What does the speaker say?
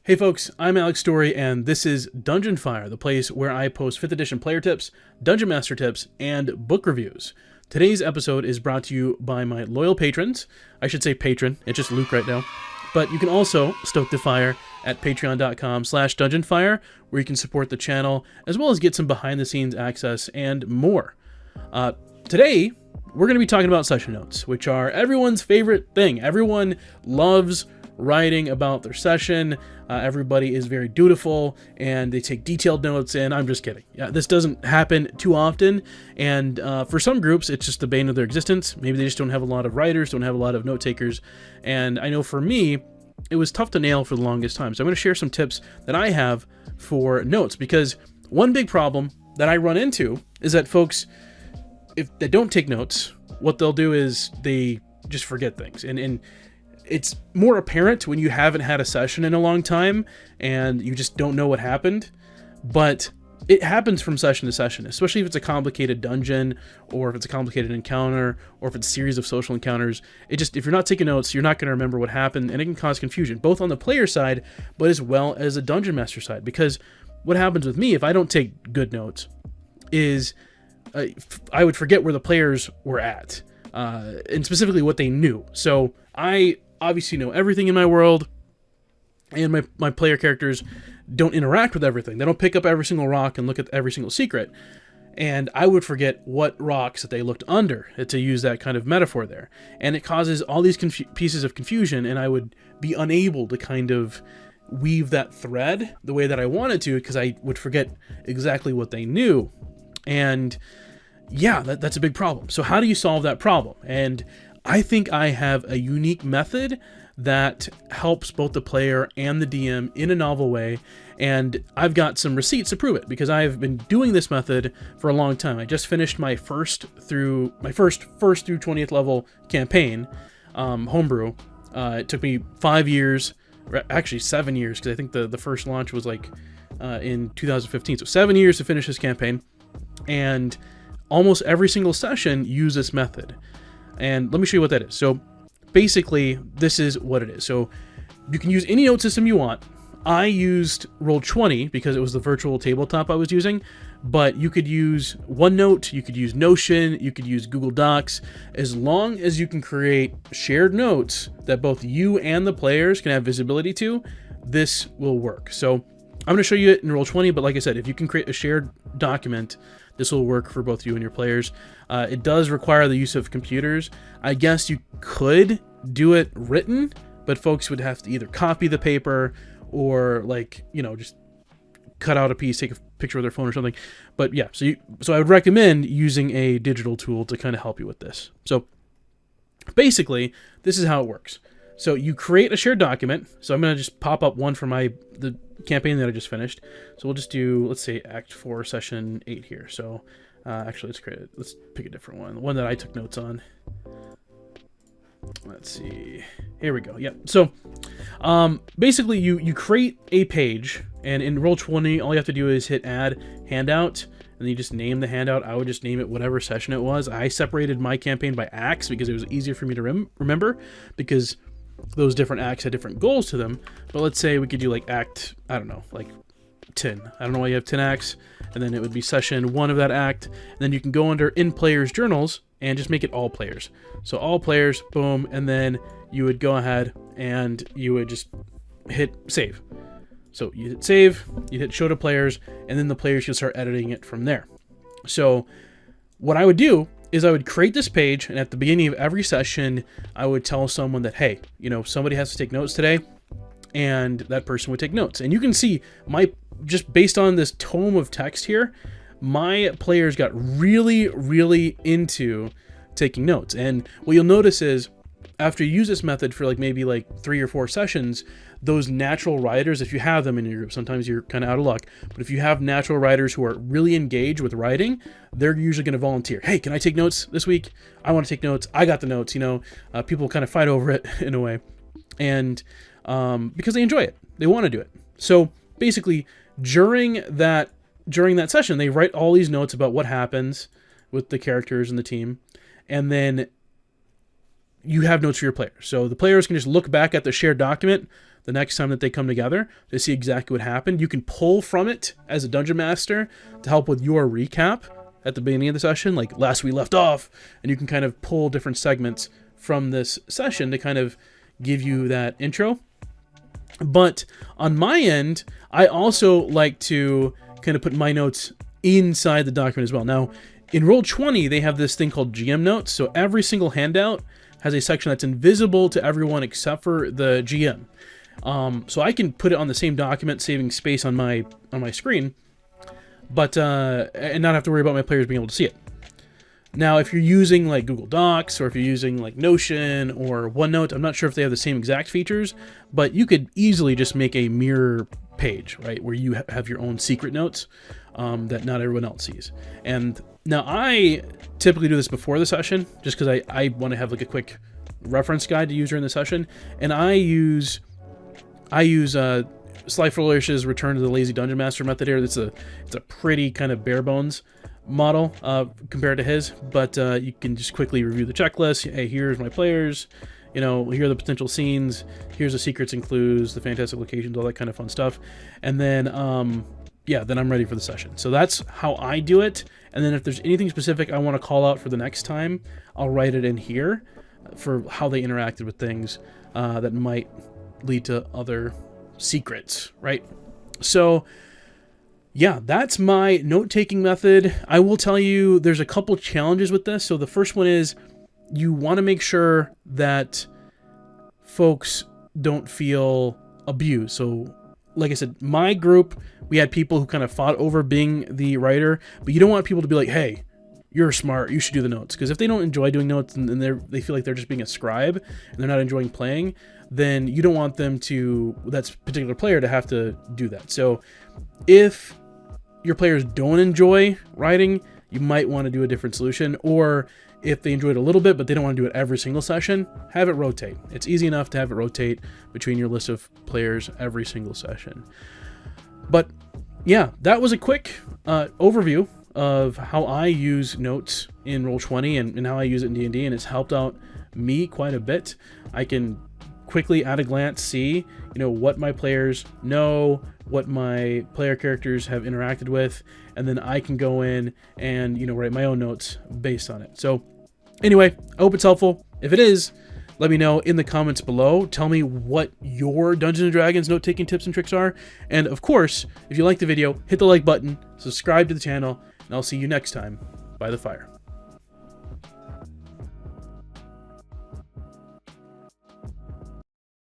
Hey folks, I'm Alex Story, and this is Dungeon Fire, the place where I post 5th edition player tips, Dungeon Master tips, and book reviews. Today's episode is brought to you by my loyal patrons. I should say patron, it's just Luke right now. But you can also stoke the fire at patreon.com/dungeonfire, where you can support the channel, as well as get some behind-the-scenes access and more. Today, we're going to be talking about session notes, which are everyone's favorite thing. Everyone loves writing about their session. Everybody is very dutiful and they take detailed notes, and I'm just kidding. Yeah, this doesn't happen too often, and for some groups it's just the bane of their existence. Maybe they just don't have a lot of writers, don't have a lot of note takers, and I know for me it was tough to nail for the longest time. So I'm going to share some tips that I have for notes, because one big problem that I run into is that folks, if they don't take notes, what they'll do is they just forget things, and it's more apparent when you haven't had a session in a long time and you just don't know what happened. But it happens from session to session, especially if it's a complicated dungeon, or if it's a complicated encounter, or if it's a series of social encounters. If you're not taking notes, you're not going to remember what happened, and it can cause confusion, both on the player side, but as well as the dungeon master side. Because what happens with me, if I don't take good notes, is I would forget where the players were at, and specifically what they knew. So I obviously know everything in my world, and my player characters don't interact with everything. They don't pick up every single rock and look at every single secret, and I would forget what rocks that they looked under, to use that kind of metaphor there, and it causes all these pieces of confusion, and I would be unable to kind of weave that thread the way that I wanted to, because I would forget exactly what they knew. And yeah, that's a big problem. So how do you solve that problem? And I think I have a unique method that helps both the player and the DM in a novel way, and I've got some receipts to prove it, because I've been doing this method for a long time. I just finished my first through 20th level campaign, homebrew. It took me 5 years, actually 7 years, because I think the first launch was like in 2015, so 7 years to finish this campaign, and almost every single session used this method. And let me show you what that is. So basically, this is what it is. So you can use any note system you want. I used Roll20 because it was the virtual tabletop I was using, but you could use OneNote, you could use Notion, you could use Google Docs. As long as you can create shared notes that both you and the players can have visibility to, this will work. So I'm going to show you it in Roll20, but like I said, if you can create a shared document, this will work for both you and your players. It does require the use of computers. I guess you could do it written, but folks would have to either copy the paper or, like, just cut out a piece, take a picture with their phone or something. But yeah, so I would recommend using a digital tool to kind of help you with this. So basically, this is how it works. So you create a shared document. So I'm going to just pop up one for the campaign that I just finished. So we'll just do, let's say, Act 4, Session 8 here. So actually, let's pick a different one. The one that I took notes on. Let's see. Here we go. Yep. So basically, you create a page, and in Roll20, all you have to do is hit Add Handout, and then you just name the handout. I would just name it whatever session it was. I separated my campaign by acts because it was easier for me to remember, because those different acts had different goals to them. But let's say we could do like act, I don't know, like 10. I don't know why you have 10 acts, and then it would be session 1 of that act, and then you can go under in players journals and just make it all players. So all players, boom, and then you would go ahead and you would just hit save. So you hit save, you hit show to players, and then the players can start editing it from there. So what I would do is I would create this page, and at the beginning of every session, I would tell someone that, hey, somebody has to take notes today, and that person would take notes. And you can see just based on this tome of text here, my players got really, really into taking notes. And what you'll notice is, after you use this method for maybe 3 or 4 sessions, those natural writers, if you have them in your group, sometimes you're kind of out of luck, but if you have natural writers who are really engaged with writing, they're usually going to volunteer. Hey, can I take notes this week? I want to take notes. I got the notes. People kind of fight over it in a way, and because they enjoy it, they want to do it. So basically, during that session, they write all these notes about what happens with the characters and the team, and then you have notes for your players. So the players can just look back at the shared document the next time that they come together to see exactly what happened. You can pull from it as a dungeon master to help with your recap at the beginning of the session, like last we left off, and you can kind of pull different segments from this session to kind of give you that intro. But on my end, I also like to kind of put my notes inside the document as well. Now, in Roll20, they have this thing called GM notes. So every single handout has a section that's invisible to everyone except for the GM. So I can put it on the same document, saving space on my screen, but and not have to worry about my players being able to see it. Now, if you're using like Google Docs, or if you're using like Notion or OneNote, I'm not sure if they have the same exact features, but you could easily just make a mirror page, right, where you have your own secret notes that not everyone else sees. And now I typically do this before the session, just because I want to have like a quick reference guide to use during the session, and I use Sly Flourish's Return to the Lazy Dungeon Master method here. It's a pretty kind of bare bones model compared to his, but you can just quickly review the checklist. Hey, here's my players, you know, here are the potential scenes, here's the secrets and clues, the fantastic locations, all that kind of fun stuff. And then yeah, then I'm ready for the session. So that's how I do it. And then if there's anything specific I want to call out for the next time, I'll write it in here for how they interacted with things that might lead to other secrets, right? So yeah, that's my note-taking method. I will tell you there's a couple challenges with this. So the first one is you want to make sure that folks don't feel abused. So like I said, my group, we had people who kind of fought over being the writer, but you don't want people to be like, hey, you're smart, you should do the notes. Because if they don't enjoy doing notes and they feel like they're just being a scribe and they're not enjoying playing, then you don't want them to, that particular player, to have to do that. So if your players don't enjoy writing, you might want to do a different solution. Or if they enjoy it a little bit, but they don't want to do it every single session, have it rotate. It's easy enough to have it rotate between your list of players every single session. But yeah, that was a quick overview of how I use notes in Roll20 and how I use it in D&D, and it's helped out me quite a bit. I can quickly at a glance see, you know, what my players know, what my player characters have interacted with, and then I can go in and, you know, write my own notes based on it. So anyway, I hope it's helpful. If it is, let me know in the comments below. Tell me what your Dungeons & Dragons note-taking tips and tricks are. And of course, if you like the video, hit the like button, subscribe to the channel, and I'll see you next time by the fire.